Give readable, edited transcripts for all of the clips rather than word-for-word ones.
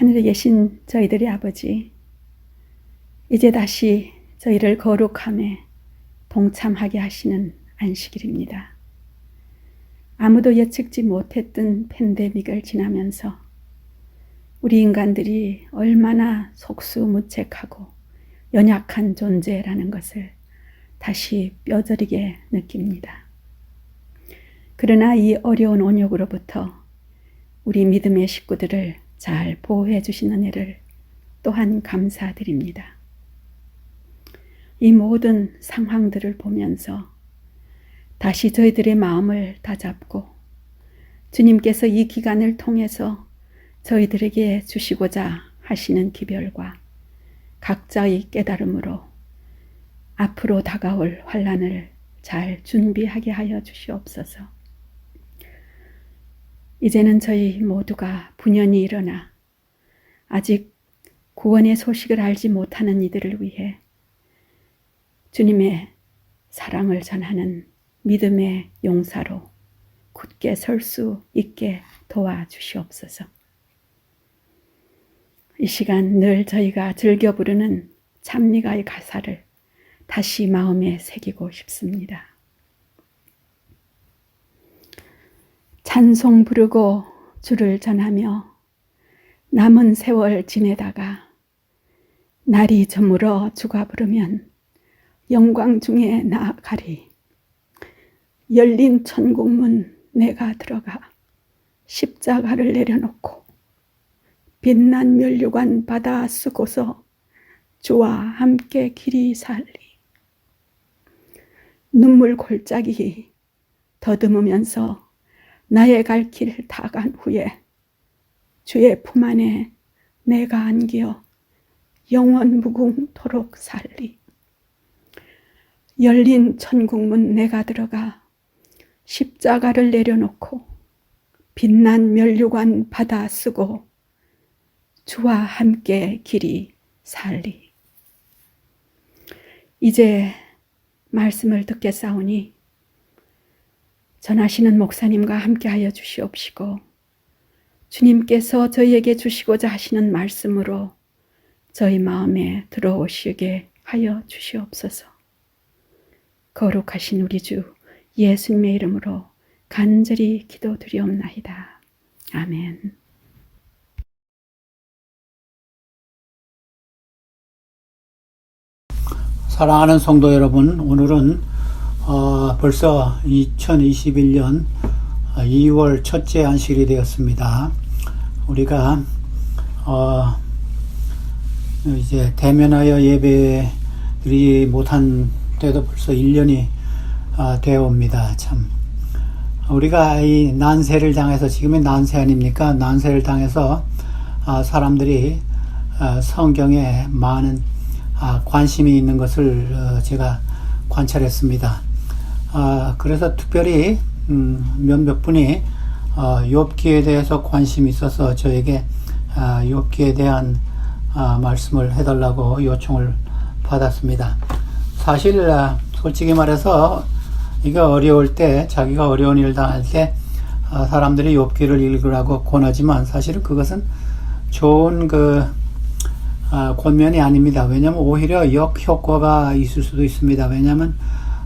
하늘에 계신 저희들의 아버지, 이제 다시 저희를 거룩함에 동참하게 하시는 안식일입니다. 아무도 예측지 못했던 팬데믹을 지나면서 우리 인간들이 얼마나 속수무책하고 연약한 존재라는 것을 다시 뼈저리게 느낍니다. 그러나 이 어려운 온역으로부터 우리 믿음의 식구들을 잘 보호해 주신 은혜를 또한 감사드립니다. 이 모든 상황들을 보면서 다시 저희들의 마음을 다잡고 주님께서 이 기간을 통해서 저희들에게 주시고자 하시는 기별과 각자의 깨달음으로 앞으로 다가올 환난을 잘 준비하게 하여 주시옵소서. 이제는 저희 모두가 분연히 일어나 아직 구원의 소식을 알지 못하는 이들을 위해 주님의 사랑을 전하는 믿음의 용사로 굳게 설 수 있게 도와주시옵소서. 이 시간 늘 저희가 즐겨 부르는 찬미가의 가사를 다시 마음에 새기고 싶습니다. 찬송 부르고 주를 전하며 남은 세월 지내다가 날이 저물어 주가 부르면 영광 중에 나아가리. 열린 천국문 내가 들어가 십자가를 내려놓고 빛난 면류관 받아 쓰고서 주와 함께 길이 살리. 눈물 골짜기 더듬으면서 나의 갈 길 다 간 후에 주의 품 안에 내가 안겨 영원 무궁토록 살리. 열린 천국문 내가 들어가 십자가를 내려놓고 빛난 면류관 받아 쓰고 주와 함께 길이 살리. 이제 말씀을 듣겠사오니 전하시는 목사님과 함께하여 주시옵시고 주님께서 저희에게 주시고자 하시는 말씀으로 저희 마음에 들어오시게 하여 주시옵소서. 거룩하신 우리 주 예수님의 이름으로 간절히 기도드리옵나이다. 아멘. 사랑하는 성도 여러분, 오늘은 벌써 2021년 2월 첫째 안식일이 되었습니다. 우리가 이제 대면하여 예배드리지 못한 때도 벌써 1년이 되어 옵니다. 참 우리가 이 난세를 당해서, 지금의 난세 아닙니까? 난세를 당해서 사람들이 성경에 많은 관심이 있는 것을 제가 관찰했습니다. 그래서 특별히 몇몇 분이 욥기에 대해서 관심이 있어서 저에게 욥기에 대한 말씀을 해달라고 요청을 받았습니다. 사실 솔직히 말해서 이거 어려울 때, 자기가 어려운 일을 당할 때 사람들이 욥기를 읽으라고 권하지만 사실은 그것은 좋은 권면이 아닙니다. 왜냐하면 오히려 역효과가 있을 수도 있습니다. 왜냐하면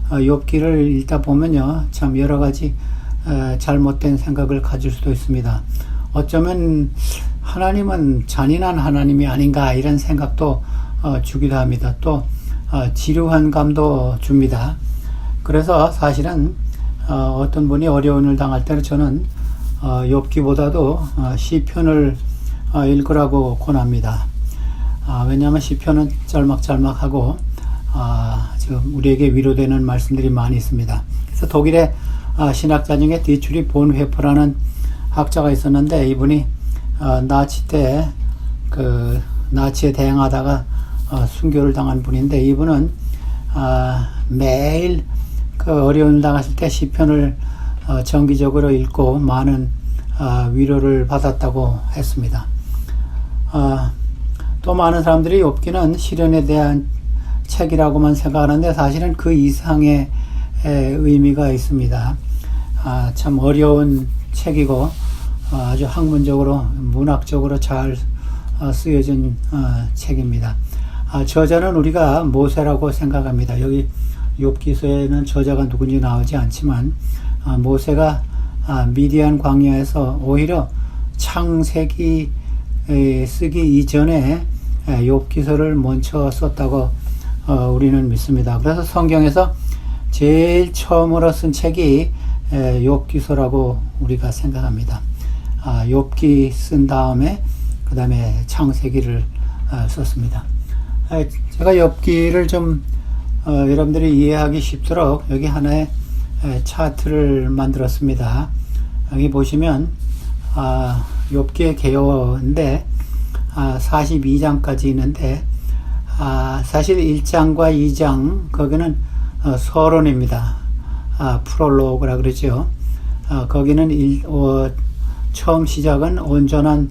욥기를 읽다 보면요, 참 여러 가지 잘못된 생각을 가질 수도 있습니다. 어쩌면 하나님은 잔인한 하나님이 아닌가 이런 생각도 주기도 합니다. 또 지루한 감도 줍니다. 그래서 사실은 어떤 분이 어려운 일을 당할 때는 저는 욥기보다도 시편을 읽으라고 권합니다. 왜냐하면 시편은 짤막짤막하고 지금 우리에게 위로되는 말씀들이 많이 있습니다. 그래서 독일의 신학자 중에 디츄리 본회퍼라는 학자가 있었는데, 이분이 나치 때 나치에 대항하다가 순교를 당한 분인데, 이분은 매일 어려움을 당했을 때 시편을 정기적으로 읽고 많은 위로를 받았다고 했습니다. 또 많은 사람들이 욥기는 시련에 대한 책이라고만 생각하는데 사실은 그 이상의 의미가 있습니다. 참 어려운 책이고 아주 학문적으로 문학적으로 잘 쓰여진 책입니다. 저자는 우리가 모세라고 생각합니다. 여기 욥기서에는 저자가 누군지 나오지 않지만 모세가 미디안 광야에서 오히려 창세기 쓰기 이전에 욥기서를 먼저 썼다고 우리는 믿습니다. 그래서 성경에서 제일 처음으로 쓴 책이 욥기서라고 우리가 생각합니다. 욥기 쓴 다음에 그 다음에 창세기를 썼습니다. 제가 욥기를 좀 여러분들이 이해하기 쉽도록 여기 하나의 차트를 만들었습니다. 여기 보시면 욥기의 개요인데 42장까지 있는데 사실 1장과 2장 거기는 서론입니다. 프롤로그라 그러죠. 거기는 처음 시작은 온전한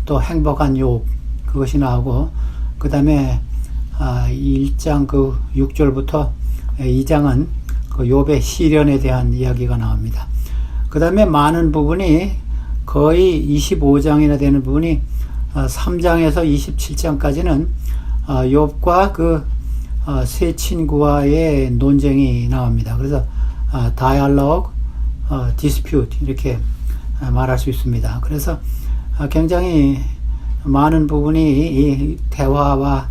또 행복한 욥 그것이 나오고 그 다음에 1장 그 6절부터 2장은 그 욥의 시련에 대한 이야기가 나옵니다. 그 다음에 많은 부분이 거의 25장이나 되는 부분이 3장에서 27장까지는 욥과 그 세 친구와의 논쟁이 나옵니다. 그래서 dialogue, dispute 이렇게 말할 수 있습니다. 그래서 굉장히 많은 부분이 이 대화와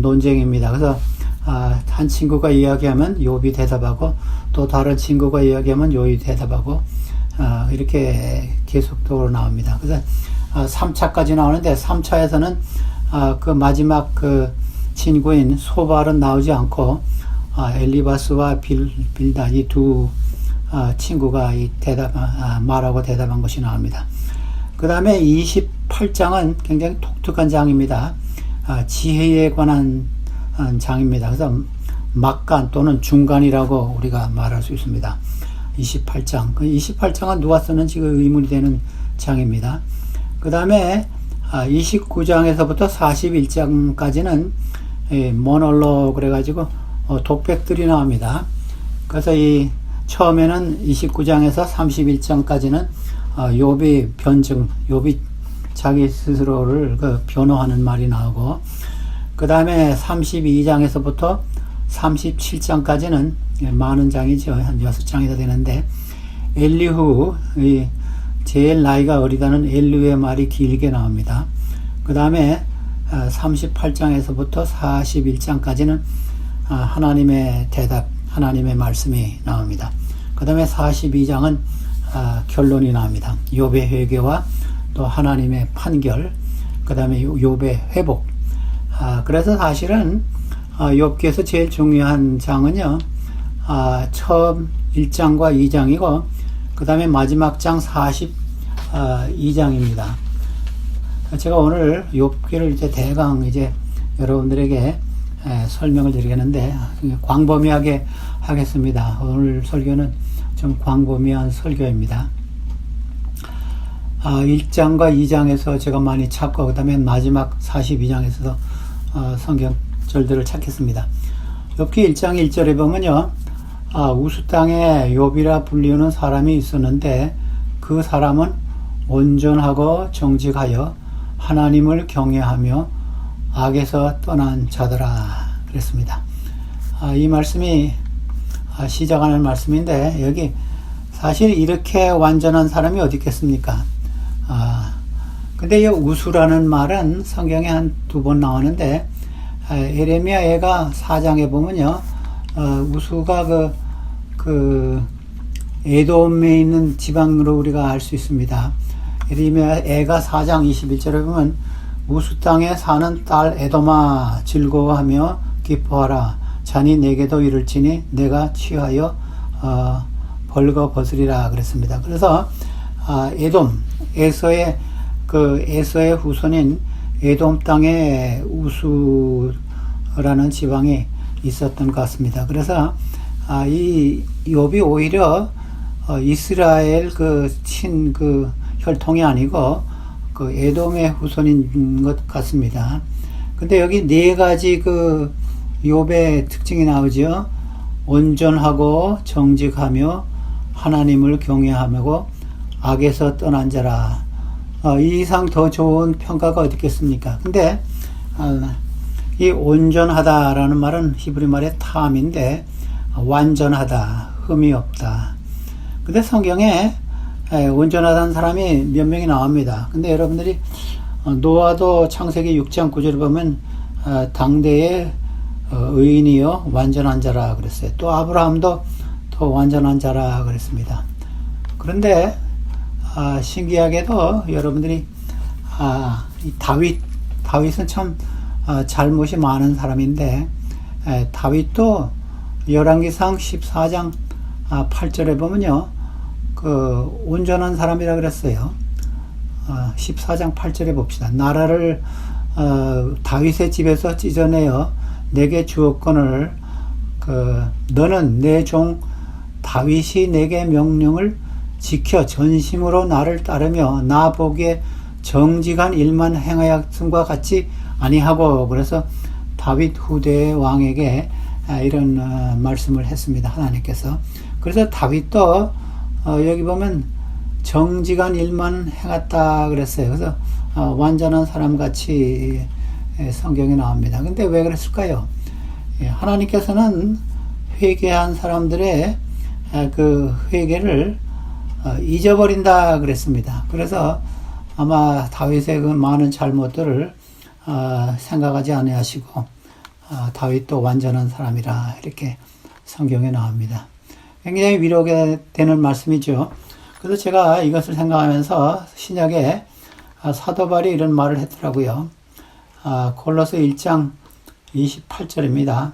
논쟁입니다. 그래서 한 친구가 이야기하면 욥이 대답하고 또 다른 친구가 이야기하면 욥이 대답하고 이렇게 계속적으로 나옵니다. 그래서 3차까지 나오는데 3차에서는 그 마지막 그 친구인 소발은 나오지 않고 엘리바스와 빌다 이 두 친구가 이 말하고 대답한 것이 나옵니다. 그 다음에 28장은 굉장히 독특한 장입니다. 지혜에 관한 장입니다. 그래서 막간 또는 중간이라고 우리가 말할 수 있습니다. 28장. 그 28장은 누가 썼는지 그 의문이 되는 장입니다. 그 다음에 29장에서부터 41장까지는 모놀로 그래가지고 독백들이 나옵니다. 그래서 이 처음에는 29장에서 31장까지는 욥이 변증, 욥이 자기 스스로를 그 변호하는 말이 나오고 그 다음에 32장에서부터 37장까지는 많은 장이죠. 한 6장이 다 되는데 엘리후 제일 나이가 어리다는 엘리후의 말이 길게 나옵니다. 그 다음에 38장에서부터 41장까지는 하나님의 대답, 하나님의 말씀이 나옵니다. 그 다음에 42장은 결론이 나옵니다. 욥의 회개와 또 하나님의 판결, 그 다음에 욥의 회복. 그래서 사실은 욥기에서 제일 중요한 장은요, 처음 1장과 2장이고 그 다음에 마지막 장 42장입니다. 제가 오늘 욥기를 이제 대강 이제 여러분들에게 설명을 드리겠는데 광범위하게 하겠습니다. 오늘 설교는 좀 광범위한 설교입니다. 1장과 2장에서 제가 많이 찾고 그 다음에 마지막 42장에서 성경절들을 찾겠습니다. 욥기 1장 1절에 보면요, 우스 땅에 욥이라 불리우는 사람이 있었는데 그 사람은 온전하고 정직하여 하나님을 경외하며 악에서 떠난 자더라 그랬습니다. 이 말씀이 시작하는 말씀인데 여기 사실 이렇게 완전한 사람이 어디 있겠습니까? 근데 이 우수라는 말은 성경에 한 2번 나오는데 에레미야 애가 4장에 보면요, 우수가 그 에돔에 있는 지방으로 우리가 알 수 있습니다. 에레미야 애가 4장 21절에 보면 우수 땅에 사는 딸 에돔아 즐거워하며 기뻐하라. 자니 내게도 이를지니 내가 취하여 벌거벗으리라 그랬습니다. 그래서 에돔 에서의 후손인 에돔 땅에 우수라는 지방이 있었던 것 같습니다. 그래서 이 욥이 오히려 이스라엘 혈통이 아니고 그 에돔의 후손인 것 같습니다. 근데 여기 4가지 그 욥의 특징이 나오죠. 온전하고 정직하며 하나님을 경외하며 악에서 떠난 자라. 이 이상 더 좋은 평가가 어디 있겠습니까? 근데 이 온전하다라는 말은 히브리 말의 탐인데 완전하다, 흠이 없다. 근데 성경에 온전하다는 사람이 몇 명이 나옵니다. 근데 여러분들이 노아도 창세기 6장 9절을 보면 당대의 의인이요 완전한 자라 그랬어요. 또 아브라함도 더 완전한 자라 그랬습니다. 그런데 신기하게도 여러분들이 이 다윗은 참 잘못이 많은 사람인데 다윗도 열왕기상 14장 8절에 보면요 그 온전한 사람이라 그랬어요. 14장 8절에 봅시다. 나라를 다윗의 집에서 찢어내어 내게 주었거늘 너는 내 종 다윗이 내게 명령을 지켜 전심으로 나를 따르며 나 보기에 정직한 일만 행하였음과 같이 아니하고. 그래서 다윗 후대의 왕에게 이런 말씀을 했습니다. 하나님께서. 그래서 다윗도 여기 보면 정직한 일만 행했다 그랬어요. 그래서 완전한 사람 같이 성경에 나옵니다. 근데 왜 그랬을까요? 하나님께서는 회개한 사람들의 그 회개를 잊어버린다 그랬습니다. 그래서 아마 다윗의 그 많은 잘못들을 생각하지 아니하시고 다윗도 완전한 사람이라 이렇게 성경에 나옵니다. 굉장히 위로가 되는 말씀이죠. 그래서 제가 이것을 생각하면서 신약에 사도 바울이 이런 말을 했더라고요. 골로새 1장 28절입니다.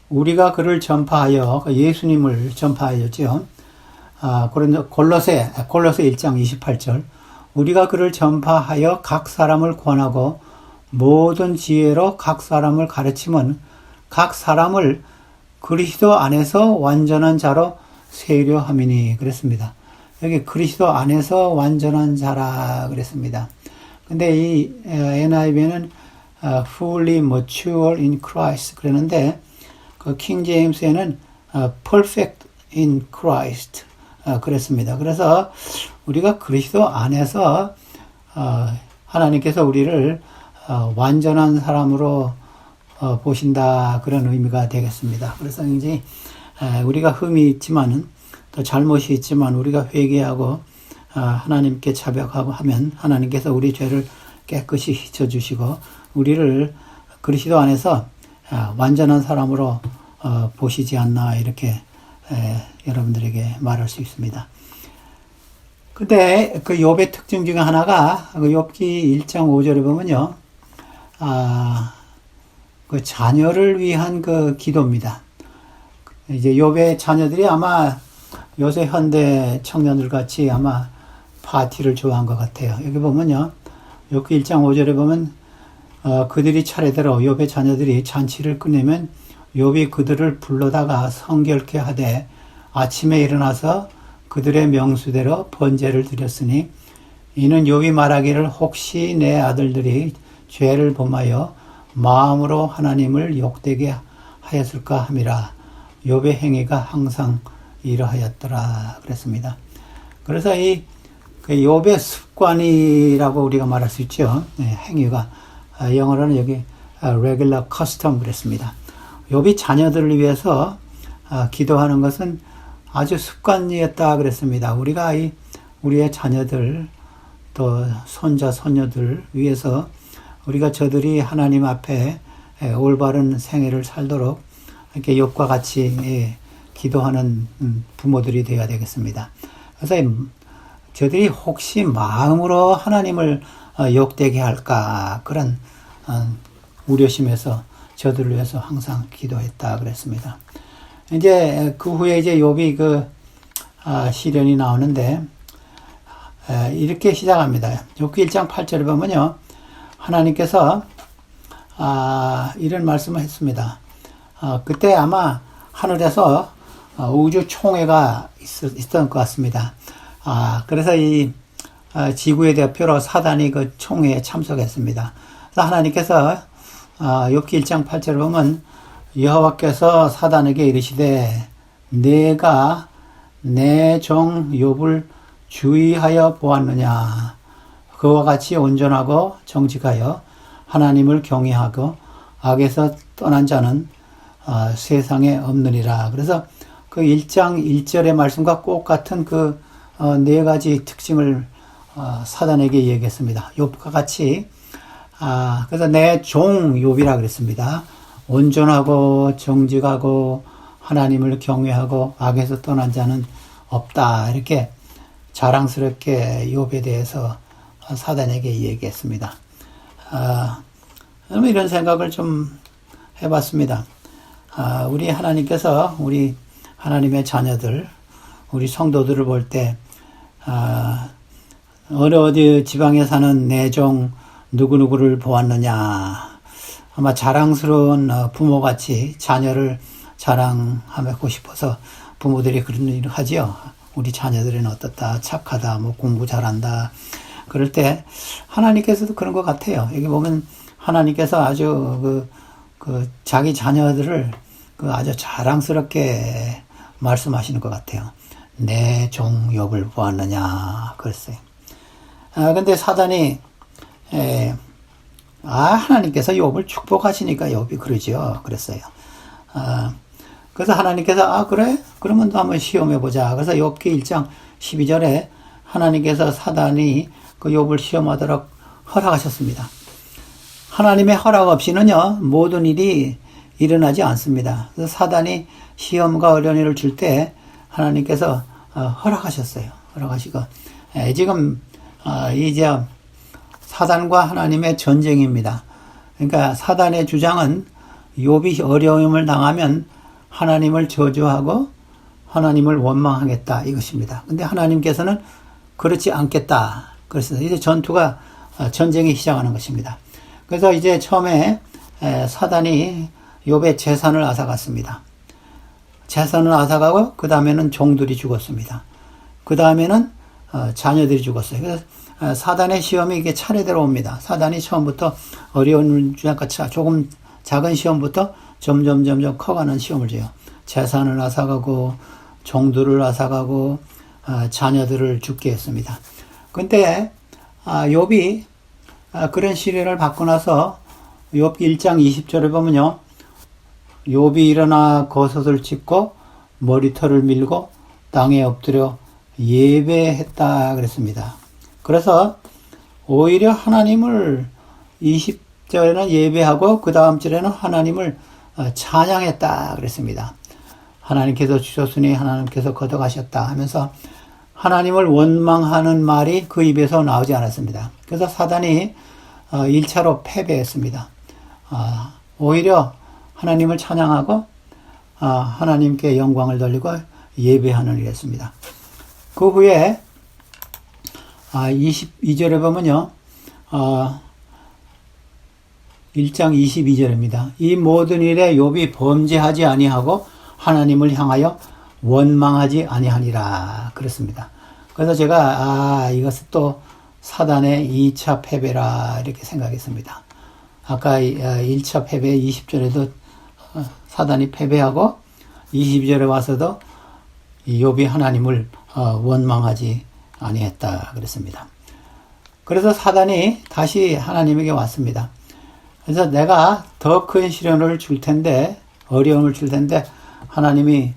우리가 그를 전파하여 예수님을 전파하였죠. 골로새 1장 28절 우리가 그를 전파하여 각 사람을 권하고 모든 지혜로 각 사람을 가르치면 각 사람을 그리스도 안에서 완전한 자로 세우려 함이니 그랬습니다. 여기 그리스도 안에서 완전한 자라 그랬습니다. 근데 이 NIV는 fully mature in Christ 그랬는데 그 킹 제임스에는 perfect in Christ 그랬습니다. 그래서 우리가 그리스도 안에서 하나님께서 우리를 완전한 사람으로 보신다 그런 의미가 되겠습니다. 그래서 이제 우리가 흠이 있지만은 또 잘못이 있지만 우리가 회개하고 하나님께 자백하고 하면 하나님께서 우리 죄를 깨끗이 씻어주시고 우리를 그리스도 안에서 완전한 사람으로 보시지 않나 이렇게 여러분들에게 말할 수 있습니다. 근데 그 욥의 특징 중에 하나가 그 욥기 1장 5절에 보면요, 그 자녀를 위한 그 기도입니다. 이제 욥의 자녀들이 아마 요새 현대 청년들 같이 아마 파티를 좋아한 것 같아요. 여기 보면요, 욥기 1장 5절에 보면 그들이 차례대로 욥의 자녀들이 잔치를 끝내면 욥이 그들을 불러다가 성결케 하되 아침에 일어나서 그들의 명수대로 번제를 드렸으니 이는 욥이 말하기를 혹시 내 아들들이 죄를 범하여 마음으로 하나님을 욕되게 하였을까 함이라. 욥의 행위가 항상 이러하였더라 그랬습니다. 그래서 이 욥의 습관이라고 우리가 말할 수 있죠. 행위가 영어로는 여기 regular custom 그랬습니다. 욥이 자녀들을 위해서 기도하는 것은 아주 습관이었다 그랬습니다. 우리가 우리의 자녀들 또 손자 손녀들 위해서 우리가 저들이 하나님 앞에 올바른 생애를 살도록 이렇게 욥과 같이 기도하는 부모들이 되어야 되겠습니다. 그래서 저들이 혹시 마음으로 하나님을 욕되게 할까 그런 우려심에서 저들을 위해서 항상 기도했다 그랬습니다. 이제 그 후에 이제 욥이 그 시련이 나오는데 이렇게 시작합니다. 욥기 1장 8절에 보면요, 하나님께서 이런 말씀을 했습니다. 그때 아마 하늘에서 우주 총회가 있었던 것 같습니다. 그래서 이 지구의 대표로 사단이 그 총회에 참석했습니다. 그래서 하나님께서 욥기 1장 8절을 보면 여호와께서 사단에게 이르시되 내가 내 종 욥을 주의하여 보았느냐. 그와 같이 온전하고 정직하여 하나님을 경외하고 악에서 떠난 자는 세상에 없느니라. 그래서 그 1장 1절의 말씀과 똑같은 그 네 가지 특징을 사단에게 얘기했습니다. 욥과 같이 그래서 내 종 욥이라 그랬습니다. 온전하고 정직하고 하나님을 경외하고 악에서 떠난 자는 없다. 이렇게 자랑스럽게 욥에 대해서 사단에게 얘기했습니다. 이런 생각을 좀 해봤습니다. 우리 하나님께서 우리 하나님의 자녀들, 우리 성도들을 볼 때 어디 지방에 사는 내 종 누구누구를 보았느냐. 아마 자랑스러운 부모같이 자녀를 자랑하고 싶어서 부모들이 그런 일을 하지요. 우리 자녀들은 어떻다, 착하다, 뭐 공부 잘한다. 그럴 때 하나님께서도 그런 것 같아요. 여기 보면 하나님께서 아주 자기 자녀들을 아주 자랑스럽게 말씀하시는 것 같아요. 내 종 욥을 보았느냐 그랬어요. 근데 사단이 하나님께서 욥을 축복하시니까 욥이 그러죠. 그랬어요. 그래서 하나님께서 그래? 그러면 또 한번 시험해보자. 그래서 욥기 1장 12절에 하나님께서 사단이 그 욥을 시험하도록 허락하셨습니다. 하나님의 허락 없이는요 모든 일이 일어나지 않습니다. 그래서 사단이 시험과 어려운 일을 줄 때 하나님께서 허락하셨어요. 허락하시고 지금 이제 사단과 하나님의 전쟁입니다. 그러니까 사단의 주장은 욥이 어려움을 당하면 하나님을 저주하고 하나님을 원망하겠다 이것입니다. 근데 하나님께서는 그렇지 않겠다. 그래서 이제 전쟁이 시작하는 것입니다. 그래서 이제 처음에 사단이 욥의 재산을 앗아갔습니다. 재산을 앗아가고 그 다음에는 종들이 죽었습니다. 그 다음에는 자녀들이 죽었어요. 그래서 사단의 시험이 이게 차례대로 옵니다. 사단이 처음부터 어려운 조금 작은 시험부터 점점 커가는 시험을 줘요. 재산을 앗아가고 종들을 앗아가고 자녀들을 죽게 했습니다. 근데 욥이 그런 시련을 받고 나서 욥기 1장 20절에 보면요. 욥이 일어나 겉옷을 찢고 머리털을 밀고 땅에 엎드려 예배했다 그랬습니다. 그래서 오히려 하나님을 20절에는 예배하고 그 다음 절에는 하나님을 찬양했다 그랬습니다. 하나님께서 주셨으니 하나님께서 걷어가셨다 하면서 하나님을 원망하는 말이 그 입에서 나오지 않았습니다. 그래서 사단이 1차로 패배했습니다. 오히려 하나님을 찬양하고 하나님께 영광을 돌리고 예배하는 일 했습니다. 그 후에 22절에 보면요. 1장 22절입니다. 이 모든 일에 욥이 범죄하지 아니하고 하나님을 향하여 원망하지 아니하니라 그렇습니다. 그래서 제가 이것은 또 사단의 2차 패배라 이렇게 생각했습니다. 아까 1차 패배 20절에도 사단이 패배하고 22절에 와서도 욥이 하나님을 원망하지 아니했다 그랬습니다. 그래서 사단이 다시 하나님에게 왔습니다. 그래서 내가 더 큰 시련을 줄 텐데 어려움을 줄 텐데 하나님이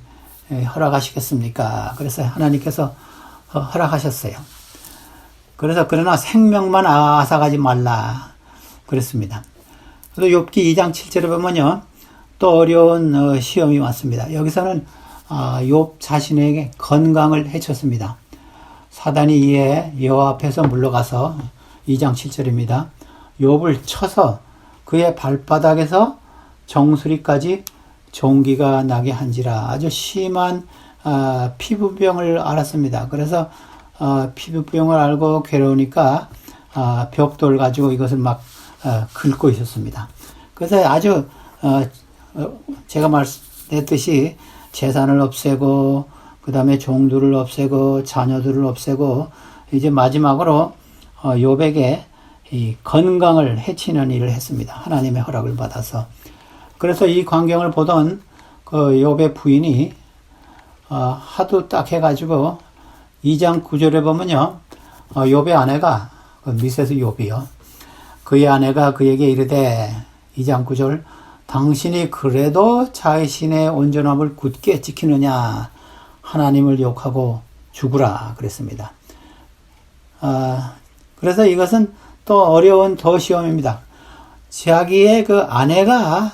허락하시겠습니까? 그래서 하나님께서 허락하셨어요. 그래서 그러나 생명만 앗아가지 말라 그랬습니다. 그래서 욥기 2장 7절에 보면요. 또 어려운 시험이 왔습니다. 여기서는 욥 자신에게 건강을 해쳤습니다. 사단이 이에 여호와 앞에서 물러가서 2장 7절입니다. 욥을 쳐서 그의 발바닥에서 정수리까지 종기가 나게 한지라. 아주 심한 피부병을 앓았습니다. 그래서 피부병을 앓고 괴로우니까 벽돌 가지고 이것을 막 긁고 있었습니다. 그래서 아주 제가 말씀했듯이 재산을 없애고 그 다음에 종들을 없애고 자녀들을 없애고 이제 마지막으로 욥에게 이 건강을 해치는 일을 했습니다. 하나님의 허락을 받아서. 그래서 이 광경을 보던 그 욥의 부인이 하도 딱 해가지고 2장 9절에 보면요. 욥의 아내가 미세스 욥이요. 그의 아내가 그에게 이르되 2장 9절 당신이 그래도 자신의 온전함을 굳게 지키느냐 하나님을 욕하고 죽으라 그랬습니다. 그래서 이것은 또 어려운 더 시험입니다. 자기의 그 아내가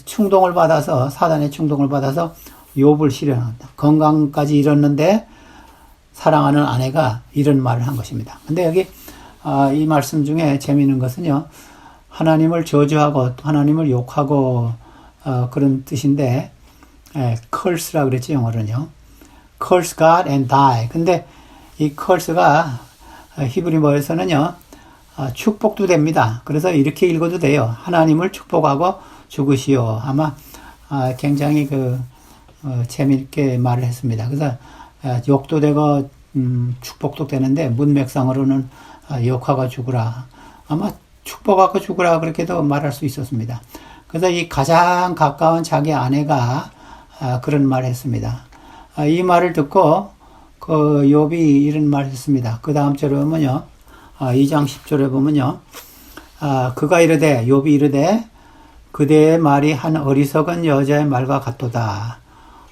충동을 받아서 사단의 충동을 받아서 욥을 시련한다. 건강까지 잃었는데 사랑하는 아내가 이런 말을 한 것입니다. 근데 여기 이 말씀 중에 재미있는 것은요. 하나님을 저주하고 또 하나님을 욕하고 그런 뜻인데 curse라 그랬죠. 영어로는요. curse God and die. 근데 이 curse가 히브리어에서는요. 축복도 됩니다. 그래서 이렇게 읽어도 돼요. 하나님을 축복하고 죽으시오. 아마 굉장히 재미있게 말을 했습니다. 그래서 욕도 되고 축복도 되는데 문맥상으로는 욕하고 죽으라. 아마 축복하고 죽으라 그렇게도 말할 수 있었습니다. 그래서 이 가장 가까운 자기 아내가 그런 말을 했습니다. 이 말을 듣고 그 욥이 이런 말을 했습니다. 그 다음 절에 보면요. 2장 10절에 보면요. 그가 이르되 욥이 이르되 그대의 말이 한 어리석은 여자의 말과 같도다.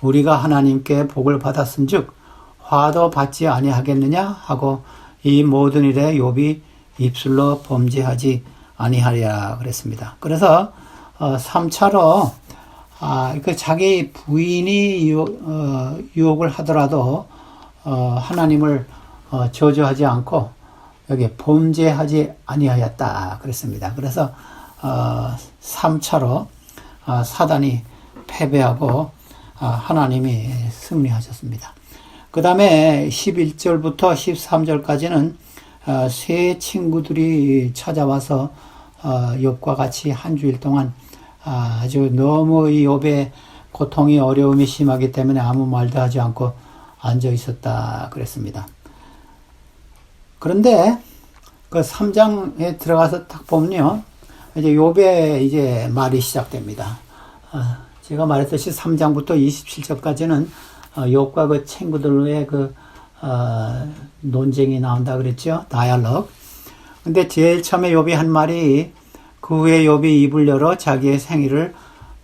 우리가 하나님께 복을 받았은즉 화도 받지 아니하겠느냐 하고 이 모든 일에 욥이 입술로 범죄하지 아니하랴 그랬습니다. 그래서 3차로 자기 부인이 유혹을 하더라도 하나님을 저주하지 않고 여기 범죄하지 아니하였다 그랬습니다. 그래서 3차로 사단이 패배하고 하나님이 승리하셨습니다. 그 다음에 11절부터 13절까지는 세 친구들이 찾아와서 욥과 같이 한 주일 동안 아주 너무 이 욥의 고통이 어려움이 심하기 때문에 아무 말도 하지 않고 앉아 있었다 그랬습니다. 그런데 그 3장에 들어가서 딱 보면요. 이제 욥의 이제 말이 시작됩니다. 제가 말했듯이 3장부터 27절까지는 욥과 그 친구들의 논쟁이 나온다 그랬죠. 다이얼로그. 근데 제일 처음에 욥이 한 말이 그 후에 욥이 입을 열어 자기의 생일을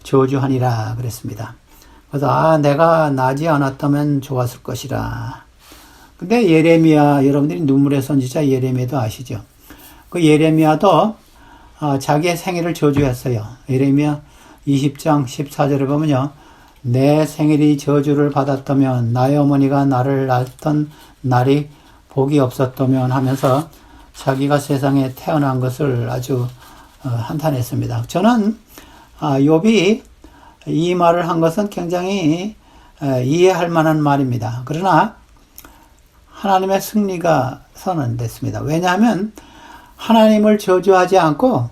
저주하니라 그랬습니다. 그래서 내가 나지 않았다면 좋았을 것이라. 근데 예레미야, 여러분들이 눈물의 선지자 예레미야도 아시죠? 그 예레미야도 자기의 생일을 저주했어요. 예레미야 20장 14절에 보면요. 내 생일이 저주를 받았다면 나의 어머니가 나를 낳던 날이 복이 없었다면 하면서 자기가 세상에 태어난 것을 아주 한탄했습니다. 저는 욥이 이 말을 한 것은 굉장히 이해할 만한 말입니다. 그러나 하나님의 승리가 선언됐습니다. 왜냐하면 하나님을 저주하지 않고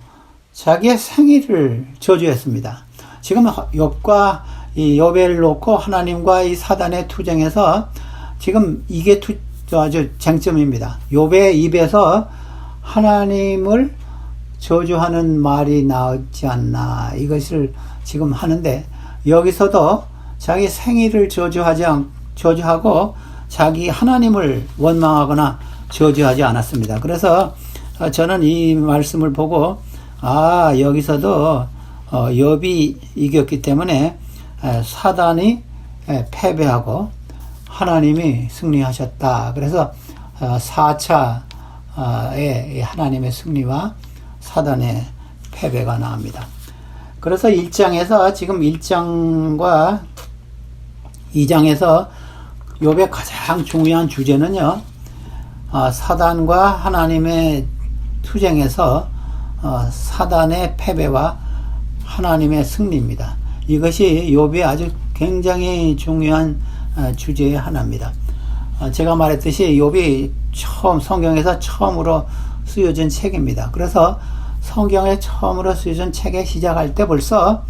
자기의 생일을 저주했습니다. 지금 욥과 이 욥을 놓고 하나님과 이 사단의 투쟁에서 지금 이게 아주 쟁점입니다. 욥의 입에서 하나님을 저주하는 말이 나오지 않나 이것을 지금 하는데 여기서도 자기 생일을 저주하고 자기 하나님을 원망하거나 저주하지 않았습니다. 그래서 저는 이 말씀을 보고 여기서도 욥이 이겼기 때문에 사단이 패배하고 하나님이 승리하셨다. 그래서 4차의 하나님의 승리와 사단의 패배가 나옵니다. 그래서 1장에서 지금 1장과 2장에서 욥의 가장 중요한 주제는요. 사단과 하나님의 투쟁에서 사단의 패배와 하나님의 승리입니다. 이것이 욥의 아주 굉장히 중요한 주제의 하나입니다. 제가 말했듯이 욥이 성경에서 처음으로 쓰여진 책입니다. 그래서 성경에 처음으로 쓰여진 책에 시작할 때 벌써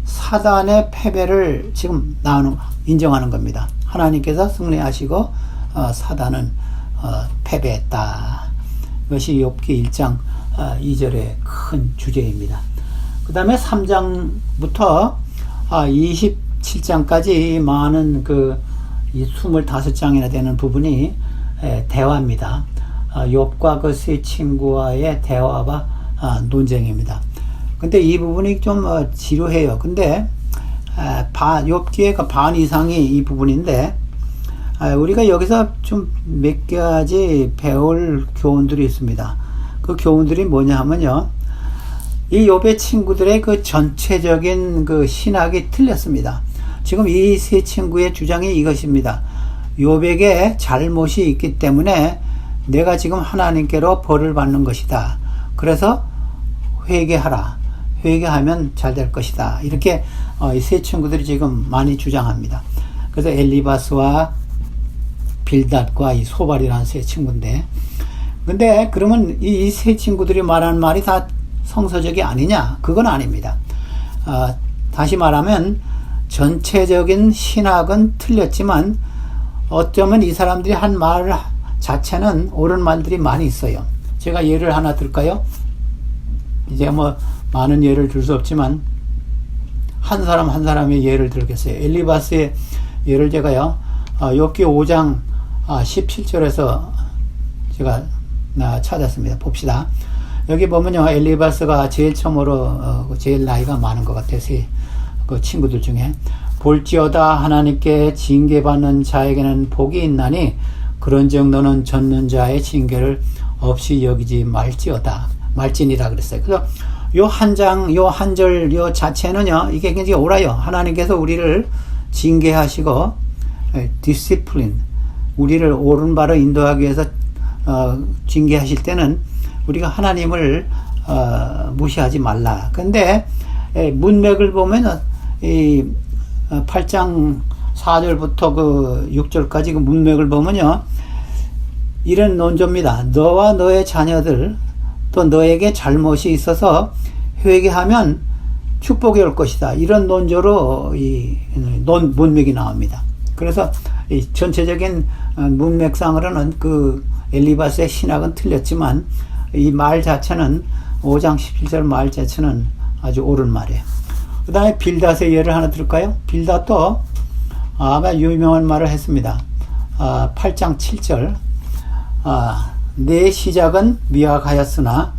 사단의 패배를 지금 인정하는 겁니다. 하나님께서 승리하시고 사단은 패배했다. 이것이 욥기 1장 2절의 큰 주제입니다. 그 다음에 3장부터 27장까지 많은 이 25장이나 되는 부분이 대화입니다. 욥과 그 세 친구와의 대화와 논쟁입니다. 근데 이 부분이 좀 지루해요. 근데 욥기의 그 반 이상이 이 부분인데 우리가 여기서 좀 몇 가지 배울 교훈들이 있습니다. 그 교훈들이 뭐냐 하면요, 이 욥의 친구들의 그 전체적인 그 신학이 틀렸습니다. 지금 이 세 친구의 주장이 이것입니다. 욥에게 잘못이 있기 때문에 내가 지금 하나님께로 벌을 받는 것이다. 그래서 회개하라. 회개하면 잘 될 것이다. 이렇게 이 세 친구들이 지금 많이 주장합니다. 그래서 엘리바스와 빌닷과 이 소발이라는 세 친구인데, 근데 그러면 이 세 친구들이 말하는 말이 다 성서적이 아니냐? 그건 아닙니다. 다시 말하면 전체적인 신학은 틀렸지만 어쩌면 이 사람들이 한 말 자체는 옳은 말들이 많이 있어요. 제가 예를 하나 들까요? 이제 뭐 많은 예를 들 수 없지만 한 사람 한 사람의 예를 들겠어요. 엘리바스의 예를 제가요, 욥기 5장 17절에서 제가 찾았습니다. 봅시다. 여기 보면요, 엘리바스가 제일 처음으로 제일 나이가 많은 것 같아요. 그 친구들 중에. 볼지어다 하나님께 징계받는 자에게는 복이 있나니 그런즉 너는 젖는 자의 징계를 없이 여기지 말지니라 그랬어요. 그래서 요 한 장, 요 한 절, 요 자체는요, 이게 굉장히 옳아요. 하나님께서 우리를 징계하시고 디시플린, 우리를 옳은 바로 인도하기 위해서 징계하실 때는 우리가 하나님을 무시하지 말라. 근데 문맥을 보면 이 8장 4절부터 그 6절까지 그 문맥을 보면요, 이런 논조입니다. 너와 너의 자녀들 또 너에게 잘못이 있어서 회개하면 축복이 올 것이다. 이런 논조로 이 문맥이 나옵니다. 그래서 이 전체적인 문맥상으로는 그 엘리바스의 신학은 틀렸지만 이 말 자체는 5장 17절 말 자체는 아주 옳은 말이에요. 그 다음에 빌닷의 예를 하나 들을까요? 빌닷도 아마 유명한 말을 했습니다. 8장 7절 내 시작은 미약하였으나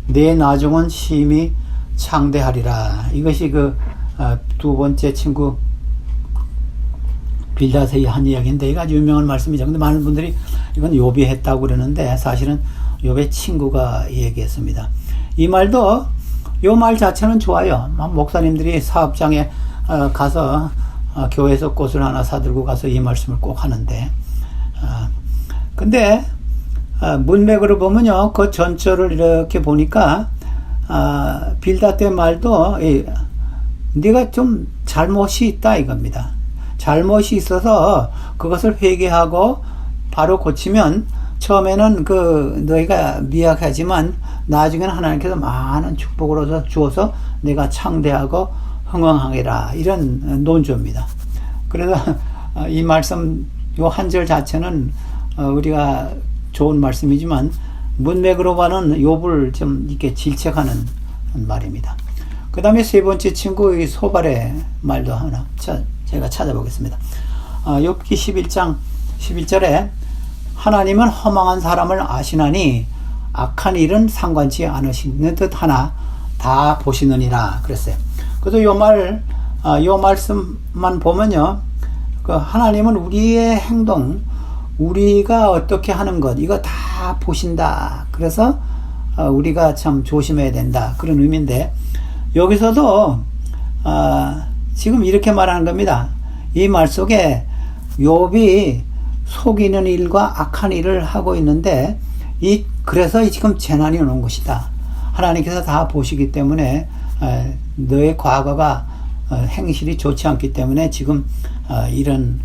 내 나중은 심히 창대하리라. 이것이 그 두 번째 친구 빌닷의 한 이야기인데 이거 아주 유명한 말씀이죠. 근데 많은 분들이 이건 욥이 했다고 그러는데 사실은 욥의 친구가 얘기했습니다. 이 말도 요 말 자체는 좋아요. 목사님들이 사업장에 가서 교회에서 꽃을 하나 사들고 가서 이 말씀을 꼭 하는데, 근데 문맥으로 보면요, 그 전절을 이렇게 보니까 빌닷의 말도 네가 좀 잘못이 있다 이겁니다. 잘못이 있어서 그것을 회개하고 바로 고치면 처음에는 너희가 미약하지만 나중에는 하나님께서 많은 축복을 주어서 내가 창대하고 흥왕하리라. 이런 논조입니다. 그래서 이 말씀 요 한 절 자체는 우리가 좋은 말씀이지만 문맥으로 봐는 욥을 좀 이렇게 질책하는 말입니다. 그 다음에 세 번째 친구 이 소발의 말도 하나 제가 찾아보겠습니다. 욥기 11장 11절에 하나님은 허망한 사람을 아시나니 악한 일은 상관치 않으시는 듯 하나 다 보시느니라 그랬어요. 그래서 요 말씀만 보면요, 그 하나님은 우리의 행동, 우리가 어떻게 하는 것, 이거 다 보신다. 그래서 우리가 참 조심해야 된다. 그런 의미인데, 여기서도 지금 이렇게 말하는 겁니다. 이 말 속에 욥이 속이는 일과 악한 일을 하고 있는데, 그래서 지금 재난이 오는 것이다. 하나님께서 다 보시기 때문에 너의 과거가 행실이 좋지 않기 때문에 지금 이런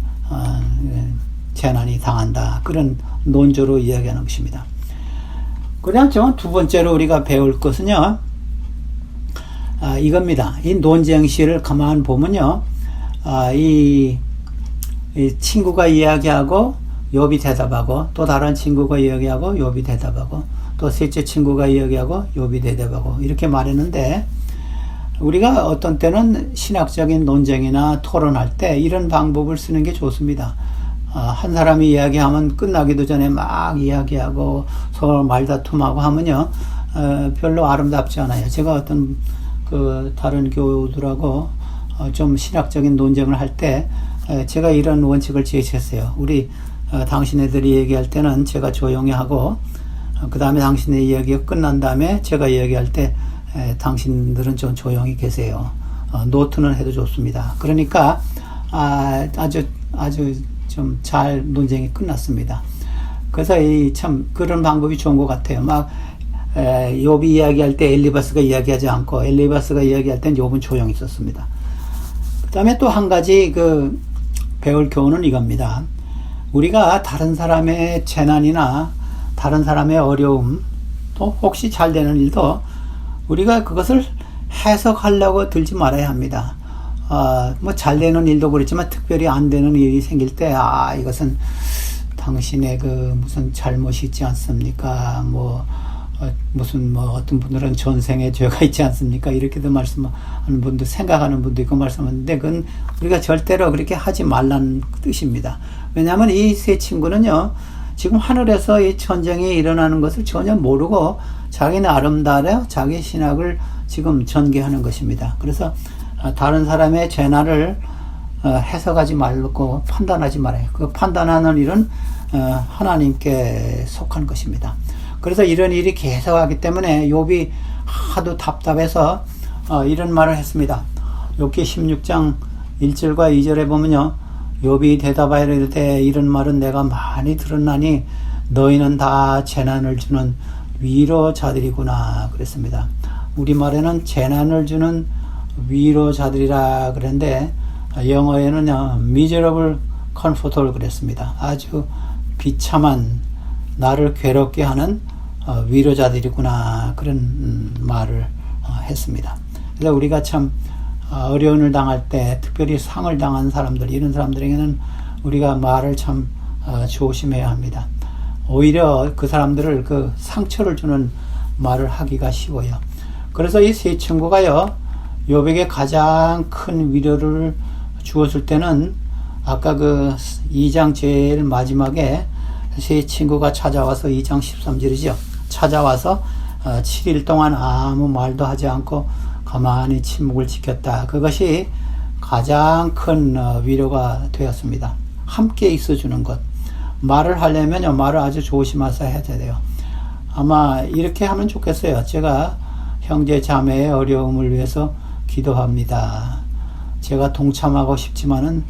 재난이 당한다. 그런 논조로 이야기하는 것입니다. 그다음 두 번째로 우리가 배울 것은요, 이겁니다. 이 논쟁시를 가만 보면요, 이 친구가 이야기하고 욥이 대답하고, 또 다른 친구가 이야기하고 욥이 대답하고, 또 셋째 친구가 이야기하고 욥이 대답하고, 이렇게 말했는데, 우리가 어떤 때는 신학적인 논쟁이나 토론할 때 이런 방법을 쓰는 게 좋습니다. 한 사람이 이야기하면 끝나기도 전에 막 이야기하고 서로 말다툼하고 하면요, 별로 아름답지 않아요. 제가 어떤 다른 교우들하고 좀 신학적인 논쟁을 할 때 제가 이런 원칙을 제시했어요. 우리 당신네들이 얘기할 때는 제가 조용히 하고 그 다음에 당신의 이야기가 끝난 다음에 제가 이야기할 때 당신들은 좀 조용히 계세요. 노트는 해도 좋습니다. 그러니까 아주 좀 잘 논쟁이 끝났습니다. 그래서 참 그런 방법이 좋은 것 같아요. 막 욥이 이야기할 때 엘리바스가 이야기하지 않고 엘리바스가 이야기할 땐 욥은 조용히 있었습니다. 그 다음에 또 한 가지 배울 교훈은 이겁니다. 우리가 다른 사람의 재난이나 다른 사람의 어려움, 또 혹시 잘 되는 일도 우리가 그것을 해석하려고 들지 말아야 합니다. 뭐 잘 되는 일도 그렇지만 특별히 안 되는 일이 생길 때, 이것은 당신의 무슨 잘못이 있지 않습니까? 무슨 어떤 분들은 전생에 죄가 있지 않습니까? 이렇게도 말씀하는 분도, 생각하는 분도 있고 말씀하는데, 그건 우리가 절대로 그렇게 하지 말라는 뜻입니다. 왜냐하면 이 세 친구는요, 지금 하늘에서 이 전쟁이 일어나는 것을 전혀 모르고 자기는 아름다워 자기 신학을 지금 전개하는 것입니다. 그래서 다른 사람의 재난을 해석하지 말고 판단하지 말아요. 그 판단하는 일은 하나님께 속한 것입니다. 그래서 이런 일이 계속하기 때문에 욥이 하도 답답해서 이런 말을 했습니다. 욥기 16장 1절과 2절에 보면요, 욥이 대답하여 이르되 이런 말은 내가 많이 들었나니 너희는 다 재난을 주는 위로자들이구나 그랬습니다. 우리말에는 재난을 주는 위로자들이라 그랬는데 영어에는요, miserable comforter 그랬습니다. 아주 비참한, 나를 괴롭게 하는 위로자들이구나 그런 말을 했습니다. 그래서 우리가 참 어려움을 당할 때, 특별히 상을 당한 사람들, 이런 사람들에게는 우리가 말을 참 조심해야 합니다. 오히려 그 사람들을 상처를 주는 말을 하기가 쉬워요. 그래서 이 세 친구가요, 욥에게 가장 큰 위로를 주었을 때는 아까 2장 제일 마지막에 세 친구가 찾아와서 2장 13절이죠. 찾아와서 7일 동안 아무 말도 하지 않고 가만히 침묵을 지켰다. 그것이 가장 큰 위로가 되었습니다. 함께 있어주는 것. 말을 하려면요, 말을 아주 조심해서 해야 돼요. 아마 이렇게 하면 좋겠어요. 제가 형제 자매의 어려움을 위해서 기도합니다. 제가 동참하고 싶지만은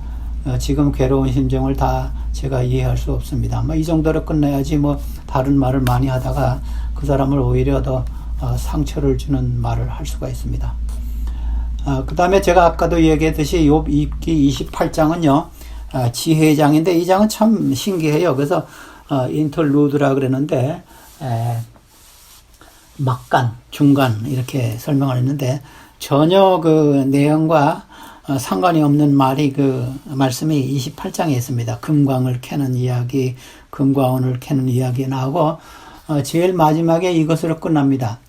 지금 괴로운 심정을 다 제가 이해할 수 없습니다. 이 정도로 끝내야지 다른 말을 많이 하다가 그 사람을 오히려 더 상처를 주는 말을 할 수가 있습니다. 그 다음에 제가 아까도 얘기했듯이 욥기 28장은요, 지혜장인데 이 장은 참 신기해요. 그래서 인터루드라 그랬는데 막간, 중간 이렇게 설명을 했는데 전혀 내용과 상관이 없는 말씀이 28장에 있습니다. 금광을 캐는 이야기, 금과원을 캐는 이야기 나오고 제일 마지막에 이것으로 끝납니다.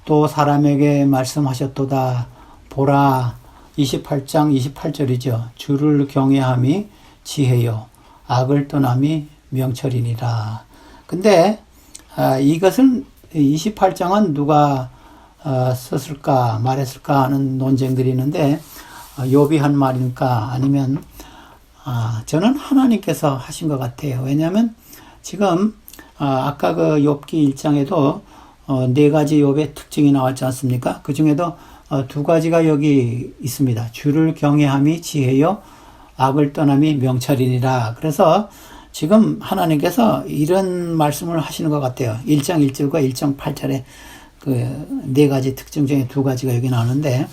또 사람에게 말씀하셨도다. 보라, 28장 28절이죠. 주를 경외함이 지혜요, 악을 떠남이 명철이니라. 근데 이것은 28장은 누가 썼을까 말했을까 하는 논쟁들이 있는데 욥이 한 말입니까? 아니면 저는 하나님께서 하신 것 같아요. 왜냐하면 지금 아까 욥기 1장에도 네 가지 욥의 특징이 나왔지 않습니까? 그 중에도 두 가지가 여기 있습니다. 주를 경외함이 지혜요, 악을 떠남이 명철이니라. 그래서 지금 하나님께서 이런 말씀을 하시는 것 같아요. 1장 1절과 1장 8절에 네 가지 특징 중에 두 가지가 여기 나오는데,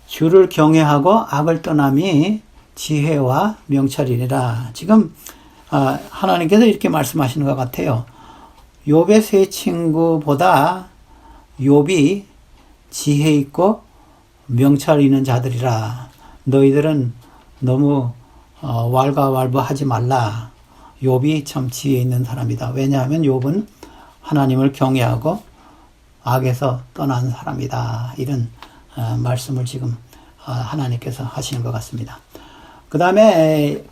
주를 경외하고 악을 떠남이 지혜와 명철이니라. 지금 하나님께서 이렇게 말씀하시는 것 같아요. 욥의 세 친구보다 욥이 지혜 있고 명철 있는 자들이라. 너희들은 너무 왈가왈부하지 말라. 욥이 참 지혜 있는 사람이다. 왜냐하면 욥은 하나님을 경외하고 악에서 떠난 사람이다. 이런 말씀을 지금 하나님께서 하시는 것 같습니다. 그 다음에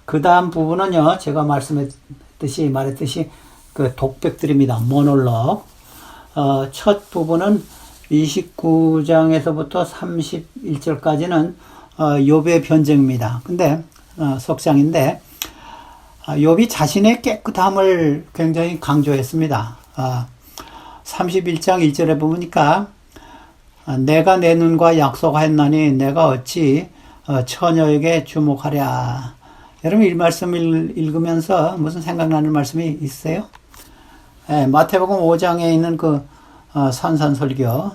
그 다음 부분은요, 제가 말했듯이 그 독백들입니다. 모놀로그. 첫 부분은 29장에서부터 31절까지는 욥의 변증입니다. 근데 석장인데 욥이 자신의 깨끗함을 굉장히 강조했습니다. 31장 1절에 보니까 내가 내 눈과 약속하였나니 내가 어찌 처녀에게 주목하랴. 여러분 이 말씀을 읽으면서 무슨 생각나는 말씀이 있어요? 마태복음 5장에 있는 그 산산설교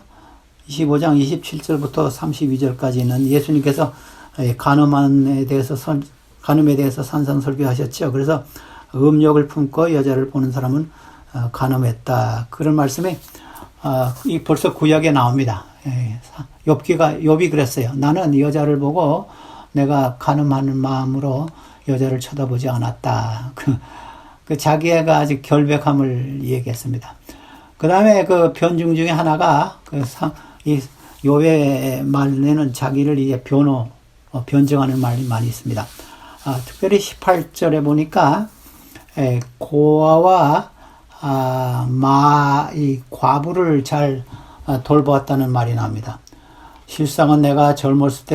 25장 27절부터 32절까지는 예수님께서 간음에 대해서 산산설교하셨죠. 그래서 음욕을 품고 여자를 보는 사람은 간음했다. 그런 말씀이 벌써 구약에 나옵니다. 욥이 그랬어요. 나는 여자를 보고 내가 간음하는 마음으로 여자를 쳐다보지 않았다. 그 자기애가 아직 결백함을 얘기했습니다. 그 다음에 그 변증 중에 하나가 이 욥의 말에는 자기를 이제 변증하는 말이 많이 있습니다. 특별히 18절에 보니까 고아와 이 과부를 잘 돌보았다는 말이 나옵니다. 실상은 내가 젊었을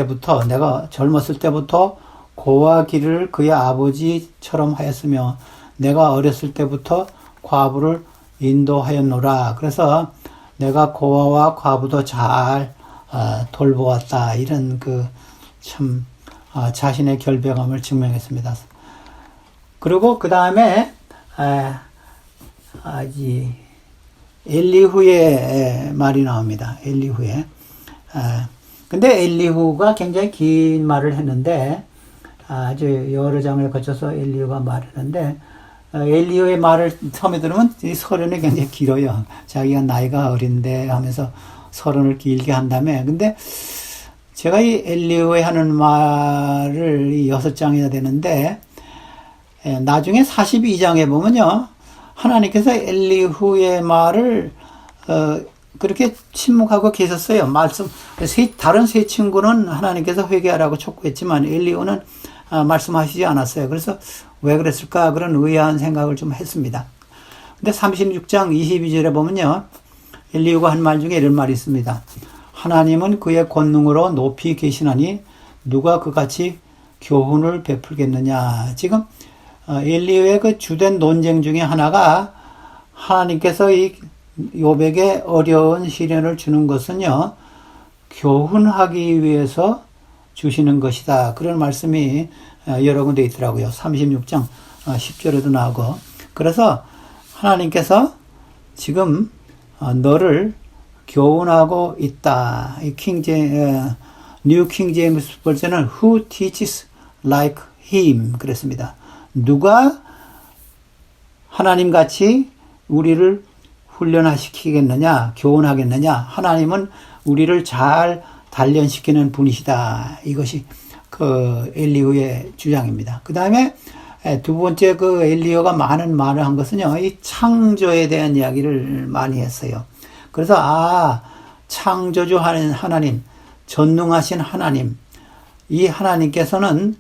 때부터 고아 길을 그의 아버지처럼 하였으며 내가 어렸을 때부터 과부를 인도하였노라. 그래서 내가 고아와 과부도 잘 돌보았다. 이런 참 자신의 결백함을 증명했습니다. 그리고 그 다음에 엘리후의 말이 나옵니다. 엘리후의. 근데 엘리후가 굉장히 긴 말을 했는데 아주 여러 장을 거쳐서 엘리후가 말을 했는데 엘리후의 말을 처음에 들으면 이 서론이 굉장히 길어요. 자기가 나이가 어린데 하면서 서론을 길게 한 다음에 근데 제가 이 엘리후에 하는 말을 6장이나 되는데 나중에 42장에 보면요. 하나님께서 엘리후의 말을 그렇게 침묵하고 계셨어요. 다른 세 친구는 하나님께서 회개하라고 촉구했지만 엘리후는 말씀하시지 않았어요. 그래서 왜 그랬을까 그런 의아한 생각을 좀 했습니다. 근데 36장 22절에 보면요. 엘리후가 한 말 중에 이런 말이 있습니다. 하나님은 그의 권능으로 높이 계시나니 누가 그같이 교훈을 베풀겠느냐. 지금 엘리후의 그 주된 논쟁 중에 하나가 하나님께서 이 욥에게 어려운 시련을 주는 것은요. 교훈하기 위해서 주시는 것이다. 그런 말씀이 여러 군데 있더라고요. 36장 10절에도 나오고. 그래서 하나님께서 지금 너를 교훈하고 있다. 뉴 킹 제임스 버전은 Who teaches like him 그랬습니다. 누가 하나님같이 우리를 훈련시키겠느냐, 교훈하겠느냐. 하나님은 우리를 잘 단련시키는 분이시다. 이것이 그 엘리후의 주장입니다. 그 다음에 두 번째 그 엘리후가 많은 말을 한 것은요, 이 창조에 대한 이야기를 많이 했어요. 그래서 창조주 하나님, 전능하신 하나님, 이 하나님께서는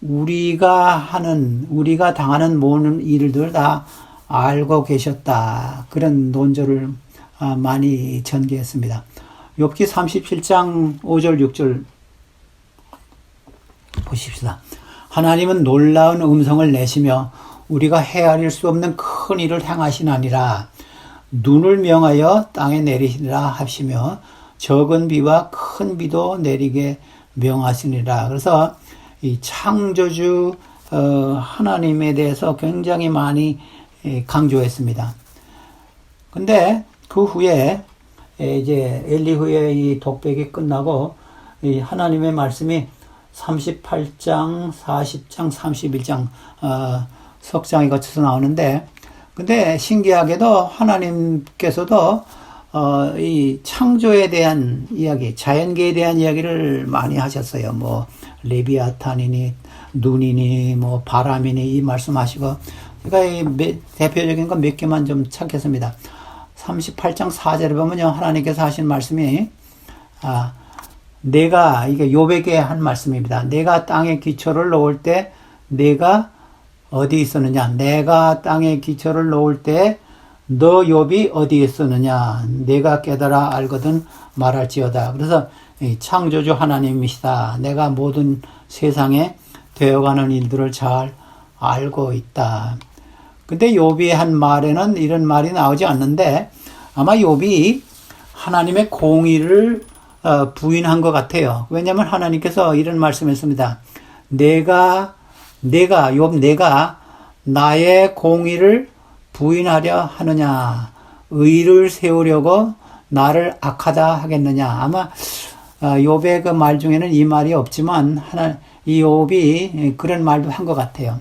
우리가 당하는 모든 일들을 다 알고 계셨다. 그런 논조를 많이 전개했습니다. 욥기 37장 5절 6절 보십시다. 하나님은 놀라운 음성을 내시며 우리가 헤아릴 수 없는 큰 일을 행하시나니라. 눈을 명하여 땅에 내리시리라 하시며 적은 비와 큰 비도 내리게 명하시니라. 그래서 이 창조주 하나님에 대해서 굉장히 많이 강조했습니다. 근데 그 후에 이제 엘리후의 이 독백이 끝나고 이 하나님의 말씀이 38장, 40장, 31장 석장에 거쳐서 나오는데 근데 신기하게도 하나님께서도 이 창조에 대한 이야기, 자연계에 대한 이야기를 많이 하셨어요. 뭐 레비아탄이니 눈이니 뭐 바람이니 이 말씀하시고 그러니까 이 대표적인 거 몇 개만 좀 찾겠습니다. 38장 4절에 보면요. 하나님께서 하신 말씀이 내가, 이게 욥에게 한 말씀입니다. 내가 땅에 기초를 놓을 때 내가 어디 있었느냐? 내가 땅에 기초를 놓을 때 너 욥이 어디 있었느냐? 내가 깨달아 알거든 말할지어다. 그래서 창조주 하나님이시다. 내가 모든 세상에 되어가는 일들을 잘 알고 있다. 근데 욥이 한 말에는 이런 말이 나오지 않는데 아마 욥이 하나님의 공의를 부인한 것 같아요. 왜냐하면 하나님께서 이런 말씀했습니다. 내가 나의 공의를 부인하려 하느냐? 의를 세우려고 나를 악하다 하겠느냐? 아마 욥의 그 말 중에는 이 말이 없지만 이 욥이 그런 말도 한 것 같아요.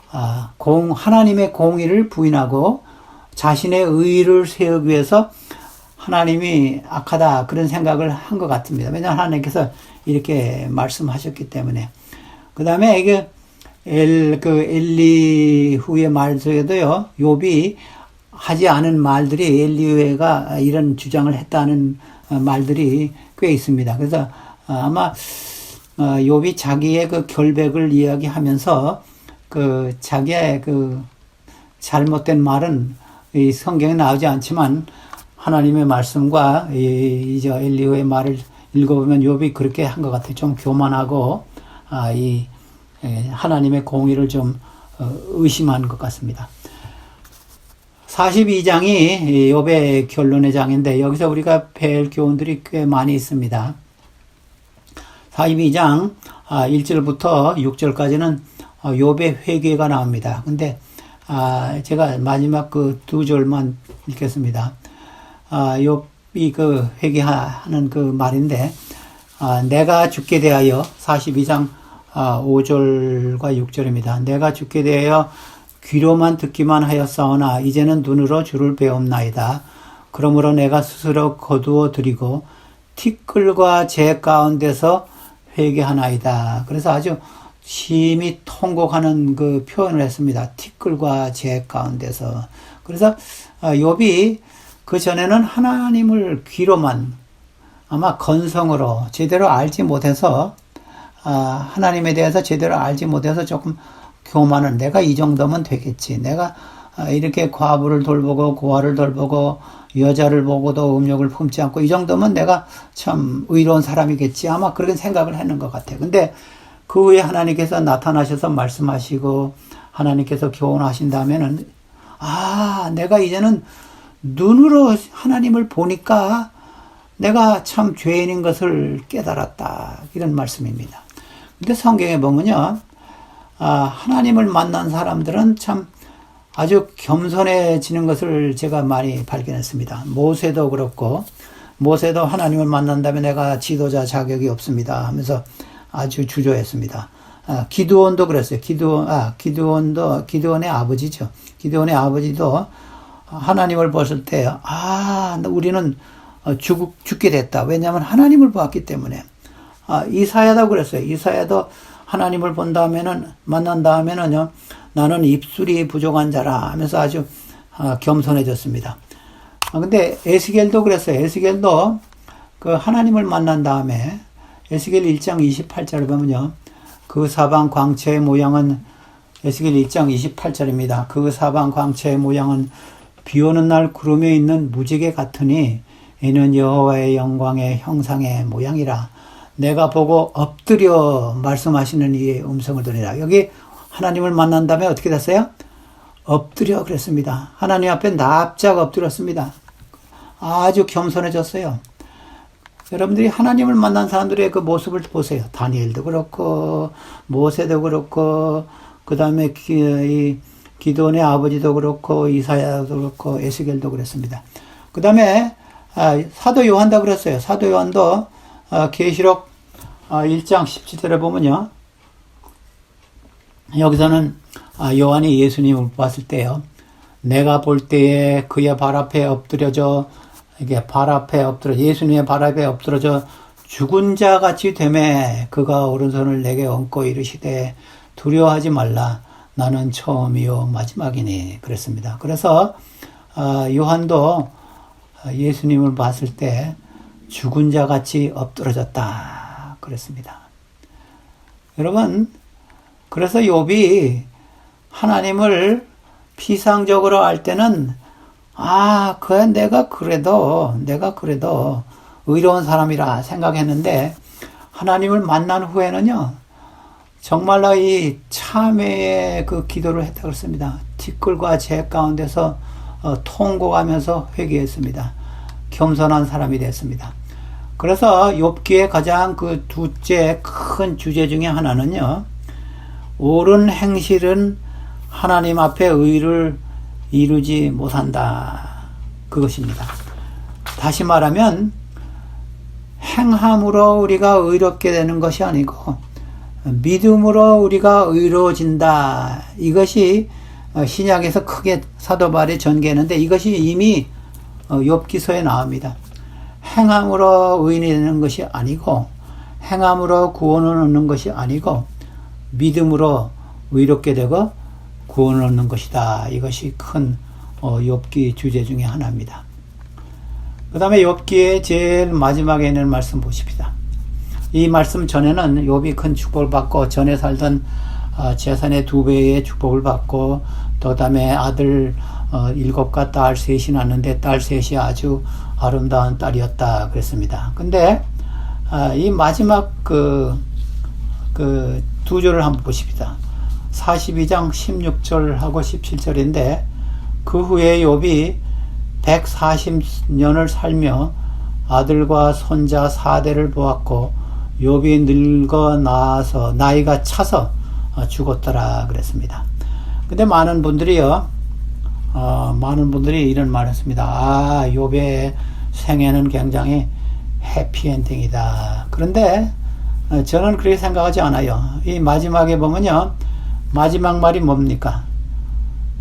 하나님의 공의를 부인하고 자신의 의를 세우기 위해서 하나님이 악하다 그런 생각을 한 것 같습니다. 왜냐하면 하나님께서 이렇게 말씀하셨기 때문에. 그 다음에 이게 엘리후의 말 속에도요, 욥이 하지 않은 말들이 엘리후가 이런 주장을 했다는 말들이 꽤 있습니다. 그래서 아마 욥이 자기의 그 결백을 이야기하면서 그 자기의 그 잘못된 말은 이 성경에 나오지 않지만 하나님의 말씀과 이제 엘리후의 말을 읽어보면 욥이 그렇게 한 것 같아요. 좀 교만하고 이 하나님의 공의를 좀 의심한 것 같습니다. 42장이 욥의 결론의 장인데 여기서 우리가 뵐 교훈들이 꽤 많이 있습니다. 42장 1절부터 6절까지는 욥의 회개가 나옵니다. 근데 제가 마지막 그 두 절만 읽겠습니다. 욥이 그 회개하는 그 말인데 내가 죽게 대하여 42장 5절과 6절입니다. 내가 죽게 대하여 귀로만 듣기만 하였사오나 이제는 눈으로 주를 배움나이다. 그러므로 내가 스스로 거두어 드리고 티끌과 재 가운데서 회개하나이다. 그래서 아주 심히 통곡하는 그 표현을 했습니다. 티끌과 재 가운데서. 그래서 욥이 그 전에는 하나님을 귀로만 아마 건성으로 제대로 알지 못해서 하나님에 대해서 제대로 알지 못해서 조금 교만은 내가 이 정도면 되겠지. 내가 이렇게 과부를 돌보고 고아를 돌보고 여자를 보고도 음욕을 품지 않고 이 정도면 내가 참 의로운 사람이겠지. 아마 그런 생각을 했는 것 같아요. 근데 그 후에 하나님께서 나타나셔서 말씀하시고 하나님께서 교훈하신다면은 내가 이제는 눈으로 하나님을 보니까 내가 참 죄인인 것을 깨달았다. 이런 말씀입니다. 근데 성경에 보면요. 하나님을 만난 사람들은 참 아주 겸손해지는 것을 제가 많이 발견했습니다. 모세도 그렇고, 모세도 하나님을 만난 다음에 내가 지도자 자격이 없습니다 하면서 아주 주저했습니다. 기드온도 그랬어요. 기드온의 아버지죠. 기드온의 아버지도 하나님을 봤을 때, 우리는 죽게 됐다. 왜냐하면 하나님을 보았기 때문에. 이사야도 그랬어요. 이사야도 하나님을 본 다음에는, 만난 다음에는요, 나는 입술이 부족한 자라 하면서 아주 겸손해졌습니다. 근데 에스겔도 그랬어요. 에스겔도 그 하나님을 만난 다음에 에스겔 1장 28절을 보면요. 그 사방 광채의 모양은 에스겔 1장 28절입니다. 그 사방 광채의 모양은 비 오는 날 구름에 있는 무지개 같으니 이는 여호와의 영광의 형상의 모양이라. 내가 보고 엎드려 말씀하시는 이의 음성을 들으라. 여기 하나님을 만난 다음에 어떻게 됐어요? 엎드려 그랬습니다. 하나님 앞에 납작 엎드렸습니다. 아주 겸손해졌어요. 여러분들이 하나님을 만난 사람들의 그 모습을 보세요. 다니엘도 그렇고 모세도 그렇고 그 다음에 기드온의 아버지도 그렇고 이사야도 그렇고 에스겔도 그랬습니다. 그 다음에 사도 요한도 그랬어요. 사도 요한도 계시록 1장 17절에 보면요. 여기서는 요한이 예수님을 봤을 때요. 내가 볼 때에 그의 발 앞에 엎드려져 이게 예수님의 발 앞에 엎드려져 죽은 자 같이 되매 그가 오른손을 내게 얹고 이르시되 두려워하지 말라. 나는 처음이요 마지막이니 그랬습니다. 그래서 요한도 예수님을 봤을 때 죽은 자 같이 엎드러졌다 그랬습니다. 여러분, 그래서 욥이 하나님을 피상적으로 할 때는 그야 내가 그래도 의로운 사람이라 생각했는데 하나님을 만난 후에는요, 정말로 이 참회의 그 기도를 했다고 했습니다. 티끌과 재 가운데서 통곡하면서 회개했습니다. 겸손한 사람이 됐습니다. 그래서 욥기의 가장 그 둘째 큰 주제 중에 하나는요, 옳은 행실은 하나님 앞에 의를 이루지 못한다. 그것입니다. 다시 말하면 행함으로 우리가 의롭게 되는 것이 아니고 믿음으로 우리가 의로워진다. 이것이 신약에서 크게 사도 바울이 전개했는데 이것이 이미 욥기서에 나옵니다. 행함으로 의인이 되는 것이 아니고 행함으로 구원을 얻는 것이 아니고 믿음으로 의롭게 되고 구원을 얻는 것이다. 이것이 큰 욥기 주제 중에 하나입니다. 그 다음에 욥기의 제일 마지막에 있는 말씀 보십시다. 이 말씀 전에는 욥이 큰 축복을 받고 전에 살던 재산의 2배의 축복을 받고 또 다음에 아들 7과 딸 셋이 낳는데 딸 셋이 아주 아름다운 딸이었다 그랬습니다. 근데 이 마지막 그 두 절을 한번 보십시다. 42장 16절하고 17절인데 그 후에 욥이 140년을 살며 아들과 손자 4대를 보았고 욥이 늙어 나서 나이가 차서 죽었더라 그랬습니다. 근데 많은 분들이 이런 말을 했습니다. 욥의 생애는 굉장히 해피엔딩이다. 그런데 저는 그렇게 생각하지 않아요. 이 마지막에 보면요, 마지막 말이 뭡니까?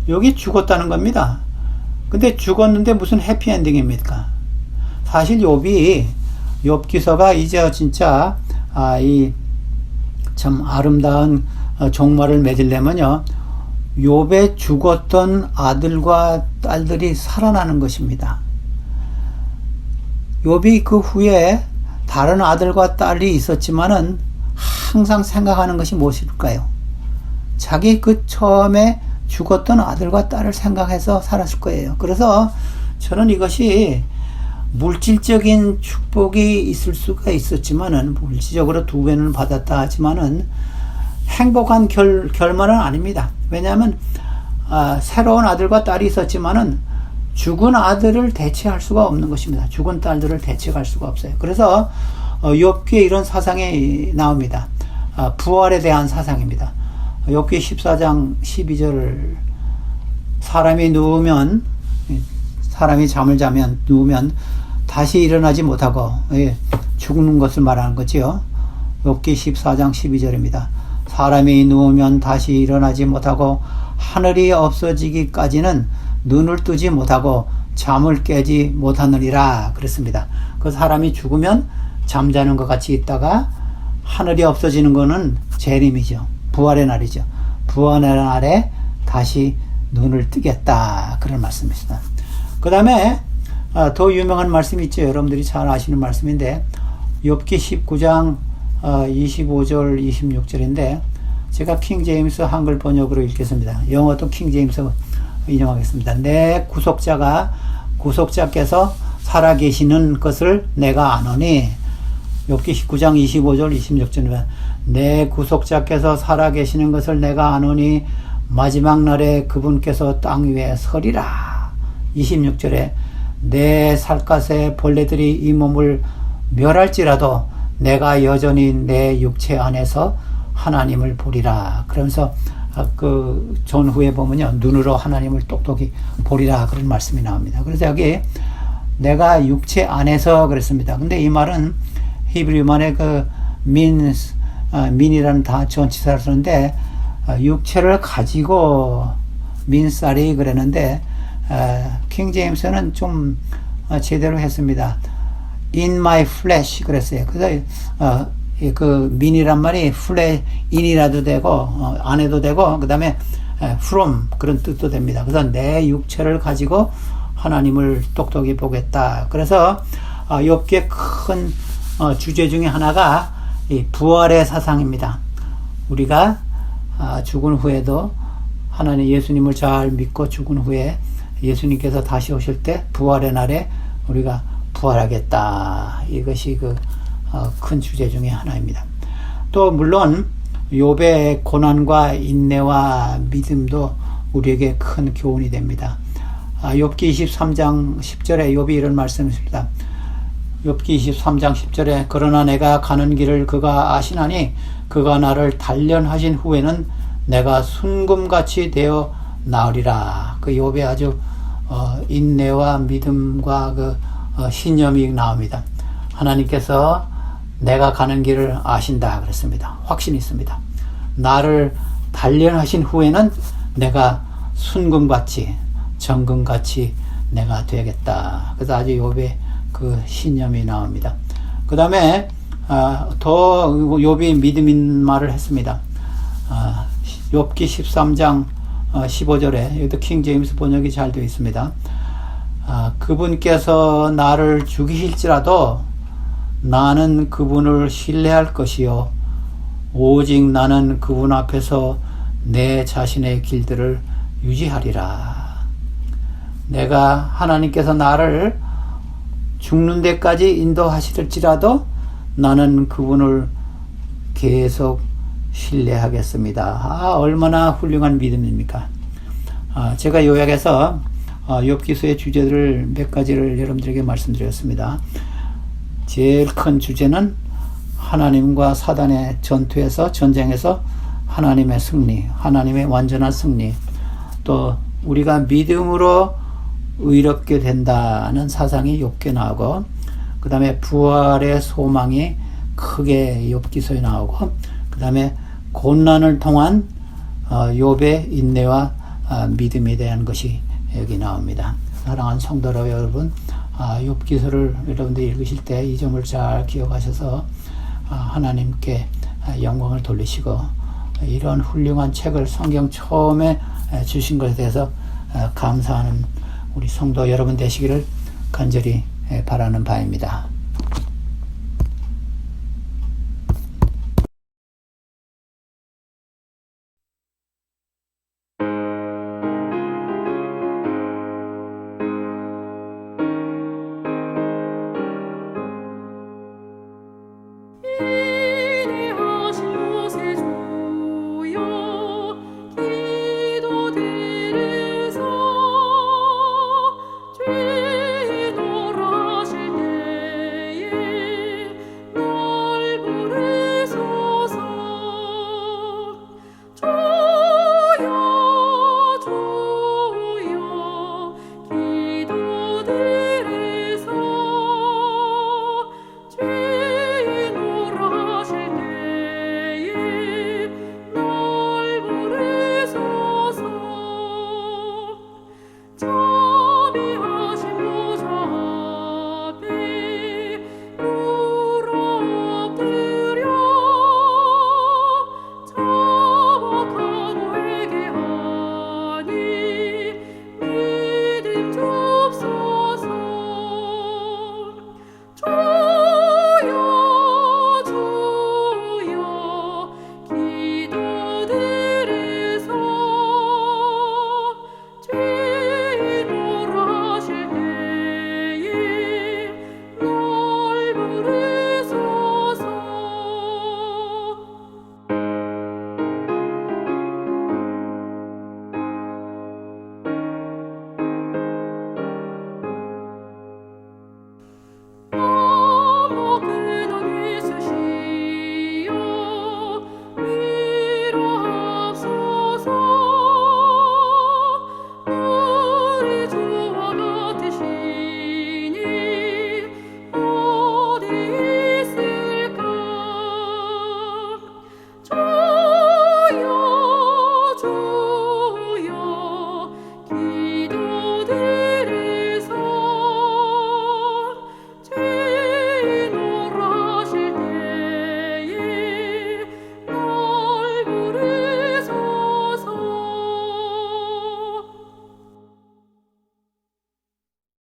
여기 죽었다는 겁니다. 근데 죽었는데 무슨 해피엔딩입니까? 사실 욥기서가 이제 진짜 이 참 아름다운 종말을 맺으려면요, 욥의 죽었던 아들과 딸들이 살아나는 것입니다. 욥이 그 후에 다른 아들과 딸이 있었지만은 항상 생각하는 것이 무엇일까요? 자기 그 처음에 죽었던 아들과 딸을 생각해서 살았을 거예요. 그래서 저는 이것이 물질적인 축복이 있을 수가 있었지만은, 물질적으로 2배는 받았다 하지만은 행복한 결말은 아닙니다. 왜냐하면 새로운 아들과 딸이 있었지만은 죽은 아들을 대체할 수가 없는 것입니다. 죽은 딸들을 대체할 수가 없어요. 그래서 욥기에 이런 사상이 나옵니다. 부활에 대한 사상입니다. 욥기 14장 12절, 사람이 잠을 자면 누우면 다시 일어나지 못하고 죽는 것을 말하는 거지요. 욥기 14장 12절입니다. 사람이 누우면 다시 일어나지 못하고 하늘이 없어지기까지는 눈을 뜨지 못하고 잠을 깨지 못하느니라 그랬습니다. 그 사람이 죽으면 잠자는 것 같이 있다가 하늘이 없어지는 것은 재림이죠. 부활의 날이죠. 부활의 날에 다시 눈을 뜨겠다, 그런 말씀입니다. 그 다음에 더 유명한 말씀이 있죠. 여러분들이 잘 아시는 말씀인데 욥기 19장 25절 26절인데 제가 킹제임스 한글 번역으로 읽겠습니다. 영어도 킹제임스 인용하겠습니다. 내 구속자께서 살아계시는 것을 내가 아노니, 욥기 19장 25절 26절입니다. 내 구속자께서 살아계시는 것을 내가 아노니 마지막 날에 그분께서 땅 위에 서리라. 26절에 내 살갗에 벌레들이 이 몸을 멸할지라도 내가 여전히 내 육체 안에서 하나님을 보리라. 그러면서 그 전후에 보면요, 눈으로 하나님을 똑똑히 보리라, 그런 말씀이 나옵니다. 그래서 여기 내가 육체 안에서 그랬습니다. 근데 이 말은 히브리만의 그 민이라는 전치사를 쓰는데 육체를 가지고 민살이 그랬는데 킹제임스는 좀 제대로 했습니다. In my flesh 그랬어요. 그래서 그 민이란 말이 인이라도 되고 안에도 되고 그 다음에 from 그런 뜻도 됩니다. 그래서 내 육체를 가지고 하나님을 똑똑히 보겠다. 그래서 욥기의 큰 주제 중에 하나가 이 부활의 사상입니다. 우리가 죽은 후에도 하나님 예수님을 잘 믿고 죽은 후에 예수님께서 다시 오실 때 부활의 날에 우리가 부활하겠다. 이것이 큰 주제 중에 하나입니다. 또 물론 욥의 고난과 인내와 믿음도 우리에게 큰 교훈이 됩니다. 욥기 23장 10절에 욥이 이런 말씀입니다. 욥기 23장 10절에 그러나 내가 가는 길을 그가 아시나니 그가 나를 단련하신 후에는 내가 순금같이 되어 나으리라. 욥의 아주 인내와 믿음과 신념이 나옵니다. 하나님께서 내가 가는 길을 아신다 그랬습니다. 확신이 있습니다. 나를 단련하신 후에는 내가 순금같이 정금같이 내가 되겠다. 그래서 아주 욥의 신념이 나옵니다. 그 다음에 더 욥이 믿음 있는 말을 했습니다. 욥기 13장 15절에 여기도 킹 제임스 번역이 잘 되어 있습니다. 그분께서 나를 죽이실지라도 나는 그분을 신뢰할 것이요 오직 나는 그분 앞에서 내 자신의 길들을 유지하리라. 내가 하나님께서 나를 죽는 데까지 인도하실지라도 나는 그분을 계속 신뢰하겠습니다. 얼마나 훌륭한 믿음입니까? 제가 요약해서 욥기서의 주제들을 몇 가지를 여러분들에게 말씀드렸습니다. 제일 큰 주제는 하나님과 사단의 전쟁에서 하나님의 승리, 하나님의 완전한 승리, 또 우리가 믿음으로 의롭게 된다는 사상이 욥기에 나오고, 그 다음에 부활의 소망이 크게 욥기서에 나오고, 그 다음에 곤난을 통한 욥의 인내와 믿음에 대한 것이 여기 나옵니다. 사랑하는 성도 여러분, 욥기서를 여러분들이 읽으실 때 이 점을 잘 기억하셔서 하나님께 영광을 돌리시고, 이런 훌륭한 책을 성경 처음에 주신 것에 대해서 감사하는 우리 성도 여러분 되시기를 간절히 바라는 바입니다.